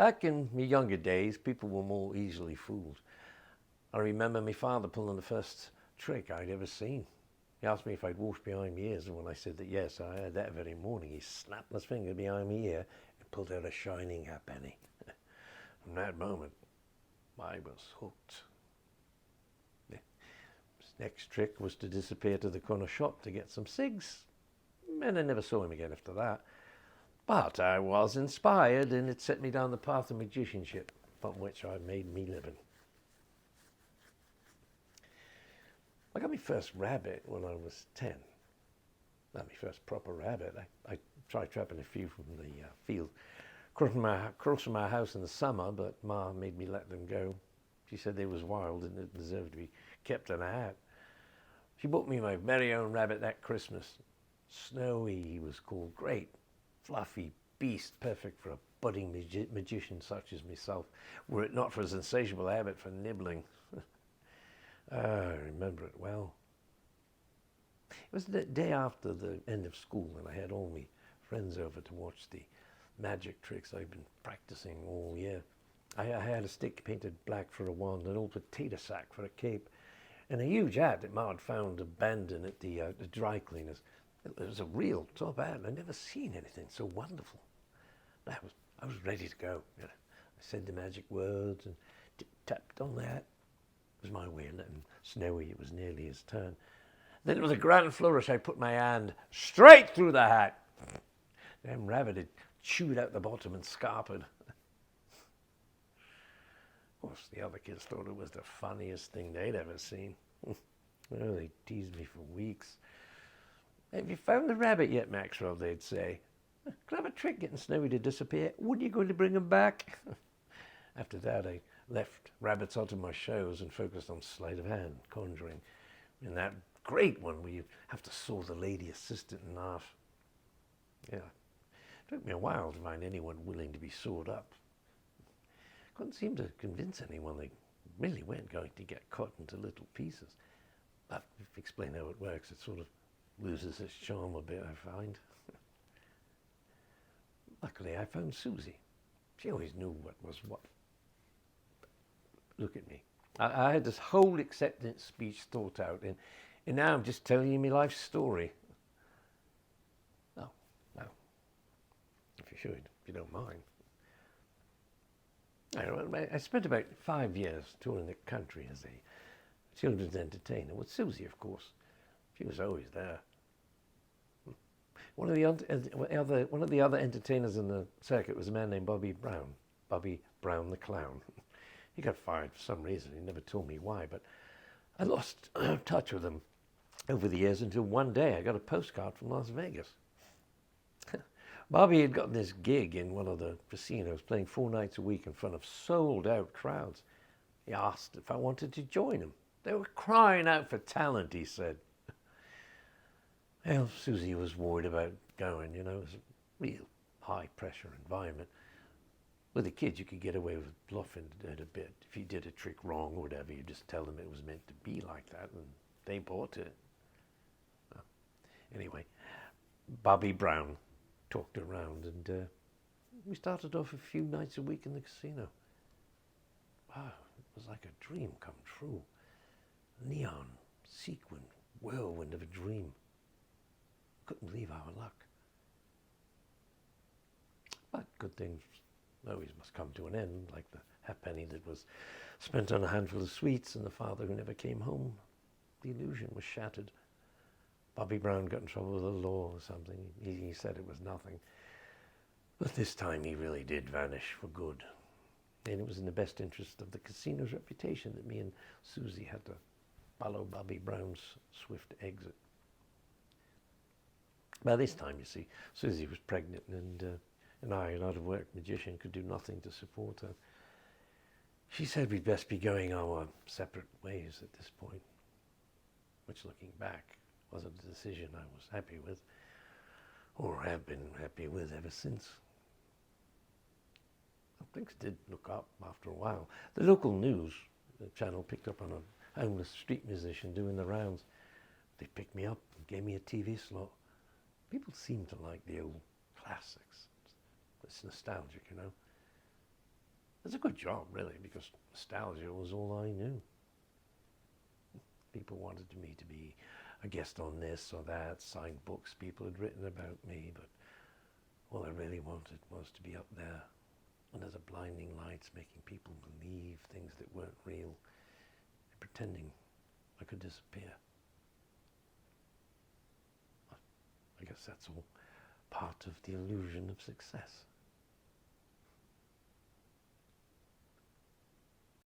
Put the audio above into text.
Back in my younger days, people were more easily fooled. I remember my father pulling the first trick I'd ever seen. He asked me if I'd washed behind my ears, and when I said that yes, I had that very morning, he snapped his finger behind my ear and pulled out a shining halfpenny. From that moment, I was hooked. The next trick was to disappear to the corner shop to get some cigs, and I never saw him again after that. But I was inspired, and it set me down the path of magicianship, from which I made me living. I got my first rabbit when I was 10. Not my first proper rabbit. I tried trapping a few from the field across from my house in the summer, but Ma made me let them go. She said they was wild and it deserved to be kept in a hat. She bought me my very own rabbit that Christmas. Snowy, he was called. Great, fluffy beast, perfect for a budding magician such as myself, were it not for his insatiable habit for nibbling. I remember it well. It was the day after the end of school, and I had all my friends over to watch the magic tricks I'd been practicing all year. I had a stick painted black for a wand, an old potato sack for a cape, and a huge hat that Ma had found abandoned at the dry cleaners. It was a real top hat, and I'd never seen anything so wonderful. I was ready to go. You know. I said the magic words and tapped on the hat. It was my way of letting Snowy, it was nearly his turn. Then with a grand flourish, I put my hand straight through the hat. Then Rabbit had chewed out the bottom and scarpered. Of course, the other kids thought it was the funniest thing they'd ever seen. Well, they teased me for weeks. Have you found the rabbit yet, Maxwell? They'd say. Clever trick getting Snowy to disappear. When are you going to bring him back? After that, I left rabbits out of my shows and focused on sleight of hand, conjuring, and that great one where you have to saw the lady assistant in half. Yeah, it took me a while to find anyone willing to be sawed up. Couldn't seem to convince anyone they really weren't going to get cut into little pieces. But if you explain how it works, it sort of loses its charm a bit, I find. Luckily, I found Susie. She always knew what was what. Look at me. I had this whole acceptance speech thought out, and now I'm just telling you my life story. No, if you should, if you don't mind. I spent about 5 years touring the country as a children's entertainer with Susie, of course. She was always there. One of the other entertainers in the circuit was a man named Bobby Brown the clown. He got fired for some reason. He never told me why, but I lost touch with him over the years until one day I got a postcard from Las Vegas. Bobby had gotten this gig in one of the casinos, playing 4 nights a week in front of sold-out crowds. He asked if I wanted to join him. They were crying out for talent, he said. Well, Susie was worried about going, you know. It was a real high-pressure environment. With the kids, you could get away with bluffing it a bit. If you did a trick wrong or whatever, you just tell them it was meant to be like that, and they bought it. Well, anyway, Bobby Brown talked around, and we started off a few nights a week in the casino. Wow, it was like a dream come true. Neon, sequin, whirlwind of a dream. Couldn't believe our luck. But good things always must come to an end, like the halfpenny that was spent on a handful of sweets and the father who never came home. The illusion was shattered. Bobby Brown got in trouble with the law or something. He said it was nothing. But this time he really did vanish for good. And it was in the best interest of the casino's reputation that me and Susie had to follow Bobby Brown's swift exit. By this time, you see, Susie was pregnant, and I, an out-of-work magician, could do nothing to support her. She said we'd best be going our separate ways at this point, which, looking back, wasn't a decision I was happy with, or have been happy with ever since. Things did look up after a while. The local news channel picked up on a homeless street musician doing the rounds. They picked me up and gave me a TV slot. People seem to like the old classics. It's nostalgic, you know. It's a good job, really, because nostalgia was all I knew. People wanted me to be a guest on this or that, signed books people had written about me, but all I really wanted was to be up there under the blinding lights, making people believe things that weren't real, and pretending I could disappear. I guess that's all part of the illusion of success.